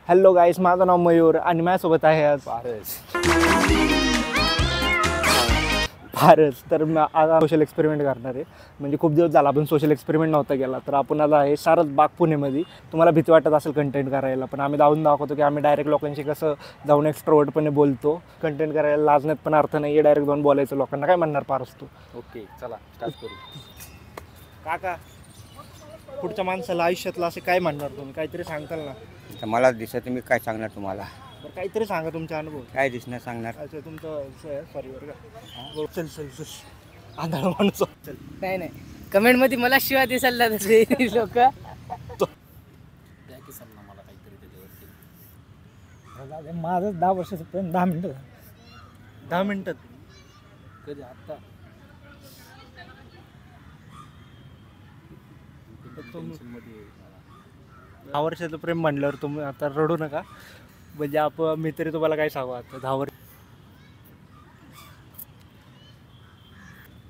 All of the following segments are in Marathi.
हॅलो गाईस, माझं नाव मयूर आणि माझ्यासोबत आहे आज फारच. तर आज सोशल एक्सपेरिमेंट करणार आहे. म्हणजे खूप दिवस झाला आपण सोशल एक्सपेरिमेंट नव्हता गेला. तर आपण आज आहे सारस बाग पुणेमध्ये. तुम्हाला भीती वाटत असेल कंटेंट करायला, पण आम्ही जाऊन दाखवतो की आम्ही डायरेक्ट लोकांशी कसं जाऊन एक्स्ट्रोवर्टपणे बोलतो. कंटेंट करायला लाजण्यात पण अर्थ नाही आहे, डायरेक्ट जाऊन बोलायचं. लोकांना काय म्हणणार पारस तू? ओके, चला स्टार्ट करू. काका, पुढच्या माणसाला आयुष्यातलं असे काय म्हणणार तुम्ही? काहीतरी सांगताल ना? तर मला दिसत मी काय सांगणार तुम्हाला, बरं काहीतरी सांगा तुमचा अनुभव. काय दिसणार सांगणार. अच्छा, तुमचं सॉरी बरं का. चल चल चल, आंधळ माणूस. चल नाही नाही, कमेंट मध्ये मला शिवाय दिसायला तसे लोक. माझं 10 वर्षाचं प्रेम 10 मिनिटं 10 मिनिटात. कधी आता 10 वर्षाचं प्रेम म्हणल्यावर तुम्ही आता रडू नका. म्हणजे मी तरी तुम्हाला काय सांगू आता 10 वर्ष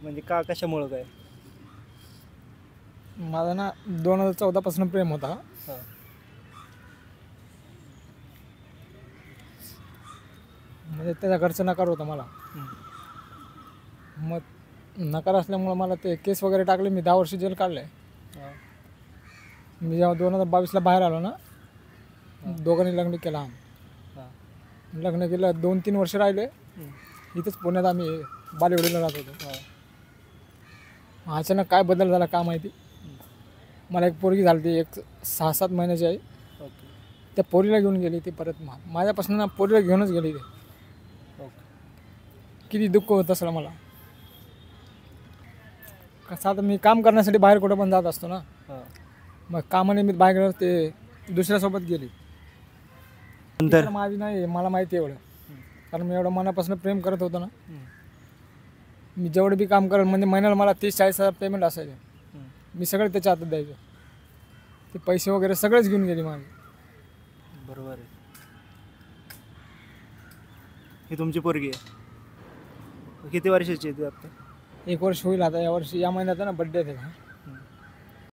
म्हणजे का, कशामुळं काय? माझं ना 2014 पासून प्रेम होता. हां. म्हणजे त्याच्या घरचं नकार होता मला. मग नकार असल्यामुळं मला ते केस वगैरे टाकले. मी 10 वर्ष जेल काढले. मी जेव्हा 2022ला बाहेर आलो ना, दोघांनी लग्न केलं. लग्न केलं, 2-3 वर्ष राहिले इथंच पुण्यात. आम्ही बालेवाडीला राहत होतो. अचानक काय बदल झाला का माहिती. मला एक पोरगी झाली ती, एक 6-7 महिन्याची आहे. ओके त्या पोरीला घेऊन गेली ती परत. माझ्यापासून ना पोरीला घेऊनच गेली ते. ओके. किती दुःख होत असेल मला. कसं आता मी काम करण्यासाठी बाहेर कुठं पण जात असतो ना. हां. मग कामानिमित्त बाहेर गेलो, ते दुसऱ्यासोबत गेली. नंतर माझी नाही, मला माहिती एवढं. कारण मी एवढं मनापासून प्रेम करत होतो ना. मी जेवढं बी काम करेल, म्हणजे महिन्याला मला 30-40 हजार पेमेंट असायचे. मी सगळं त्याच्या हातात द्यायचो. ते पैसे वगैरे सगळेच घेऊन गेली माझी. बरोबर आहे. ही तुमची पोरगी आहे? किती वर्षाची आहे ती आता? 1 वर्ष होईल आता. या वर्षी, या महिन्यात ना बड्डे आहे त्याचा.